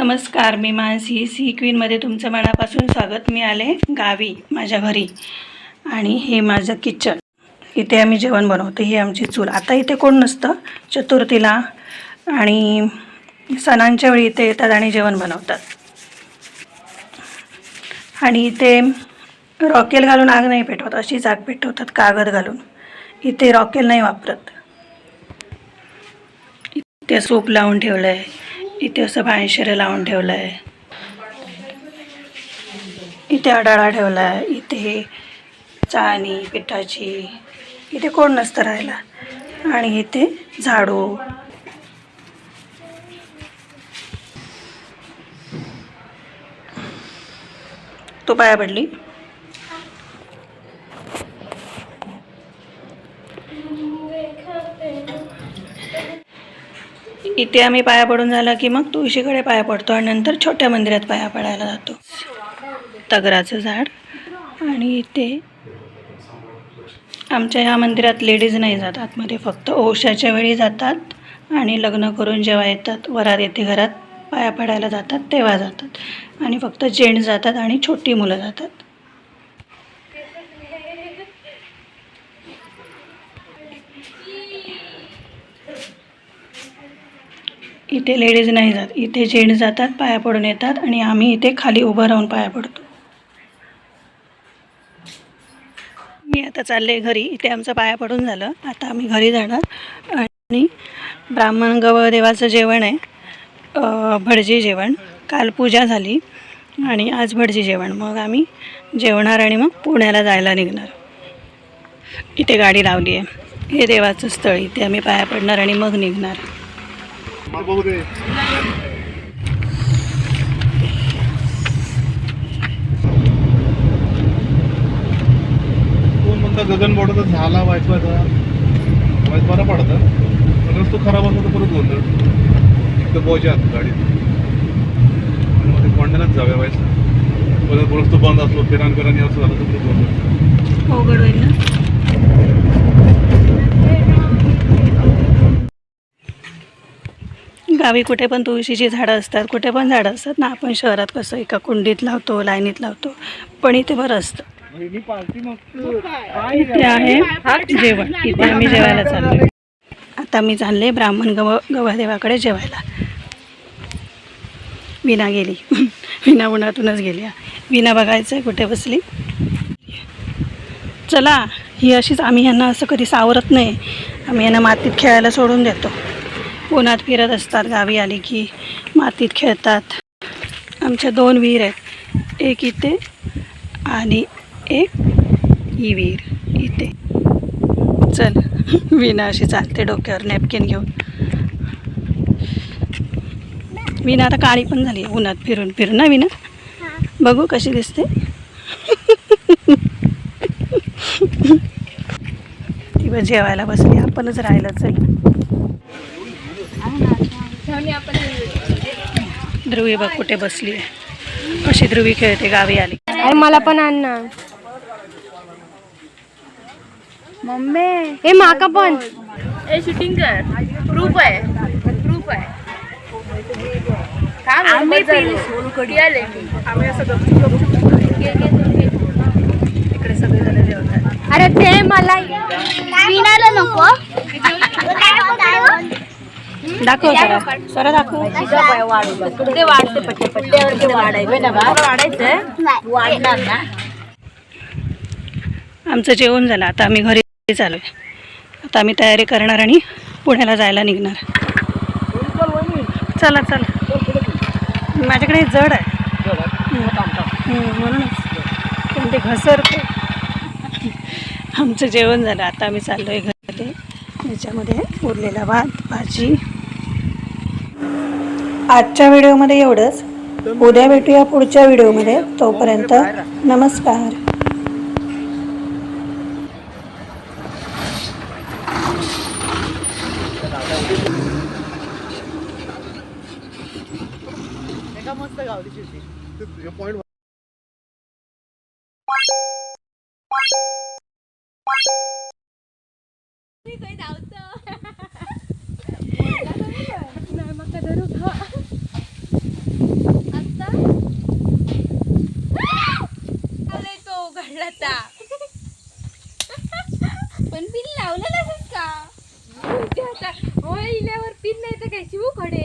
नमस्कार, मी मानसी सी क्वीनमध्ये तुमचं मनापासून स्वागत. मी आले गावी माझ्या घरी आणि हे माझं किचन. इथे आम्ही जेवण बनवतो. ही आमची चूल. आता इथे कोण नसतं. चतुर्थीला आणि सणांच्या वेळी इथे येतात आणि जेवण बनवतात. आणि इथे रॉकेल घालून आग नाही पेटवत, अशीच आग पेटवतात कागद घालून. इथे रॉकेल नाही वापरत. इथे सूप लावून ठेवलं आहे. इथे असं भांशेरं लावून ठेवलं आहे. इथे अडाळा ठेवला आहे. इथे चाळणी पिठाची. इथे कोण नसतं राहायला. आणि इथे झाडू. तो पाया पडली. इथे आम्ही पाया पडून झाला की मग तुळशीकडे पाया पडतो आणि नंतर छोट्या मंदिरात पाया पडायला जातो. तगराचं झाड. आणि इथे आमच्या ह्या मंदिरात लेडीज नाही जात आतमध्ये, फक्त औषाच्या वेळी जातात आणि लग्न करून जेव्हा येतात वरात येते घरात पाया पडायला जातात तेव्हा जातात. आणि फक्त जेंट्स जातात आणि छोटी मुलं जातात. इथे लेडीज नाही जात. इथे जेंट्स जातात, पाया पडून येतात आणि आम्ही इथे खाली उभं राहून पाया पडतो. मी आता चालले घरी. इथे आमचं पाया पडून झालं. आता आम्ही घरी जाणार आणि ब्राह्मण गवदेवाचं जेवण आहे. भटजी जेवण. काल पूजा झाली आणि आज भटजी जेवण. मग आम्ही जेवणार आणि मग पुण्याला जायला निघणार. इथे गाडी लावली आहे. हे देवाचं स्थळ. इथे आम्ही पाया पडणार आणि मग निघणार. गगन बोर्डाचा झाला वायफायचा बरं पडतं. रस्तो खराब असला तर परत गोंधळ. एकदा पोहोचात गाडीत मग ते कोंड्यालाच जाऊया व्हायचं. परत रस्तो बंद असलो फिरान असं झालं तर परत गोंधळ अवघड होईल ना. गावी कुठे पण तुळशीची झाडं असतात, कुठे पण झाडं असतात ना. आपण शहरात कसं एका कुंडीत लावतो, लाईनीत लावतो, पण इथे बरं असतं. इथे आहे जेवण. इथे आम्ही जेवायला चाललो. आता मी चालले ब्राह्मण गवदेवाकडे जेवायला. विना गेली. विना उन्हातूनच गेली. विना बघायचं कुठे बसली. चला. ही अशीच. आम्ही यांना असं कधी सावरत नाही. आम्ही यांना मातीत खेळायला सोडून देतो. उन्हात फिरत असतात. गावी आली की मातीत खेळतात. आमच्या 2 विहीर आहेत. एक इथे आणि एक ही विहीर इथे. चल. विना अशी चालते डोक्यावर नॅपकिन घेऊन. विना आता काळी पण झाली उन्हात फिरून फिरून ना विना. बघू कशी दिसते. ती बघ जेवायला बसली. आपणच राहिलं. चल. ध्रुवी बघ कुठे बसली आहे. कशी ध्रुवी खेळते. गावी आली. मला पण आण ना मम्मी. हे माका पण ए शूटिंग कर. प्रूफ आहे. प्रूफ आहे. आम्ही असं इकडे सगळे जण जेवतात. अरे ते मला विनाला नको. दाखव सर दाखव. ते वाढते पट्ट्यावर वाढायचं वाढणार ना. आमचं जेवण झालं. आता आम्ही घरी चालू आहे. आता आम्ही तयारी करणार आणि पुण्याला जायला निघणार. चला चला. माझ्याकडे जड आहे म्हणूनच पण ते घसरते. आमचं जेवण झालं. आता आम्ही चाललो आहे घरी. याच्यामध्ये उरलेला भात भाजी. आजच्या व्हिडिओमध्ये एवढंच. उद्या भेटूया पुढच्या व्हिडिओमध्ये. तोपर्यंत नमस्कार. मस्त गावली शेती. नाही मग नाही तर काय शिवू खडे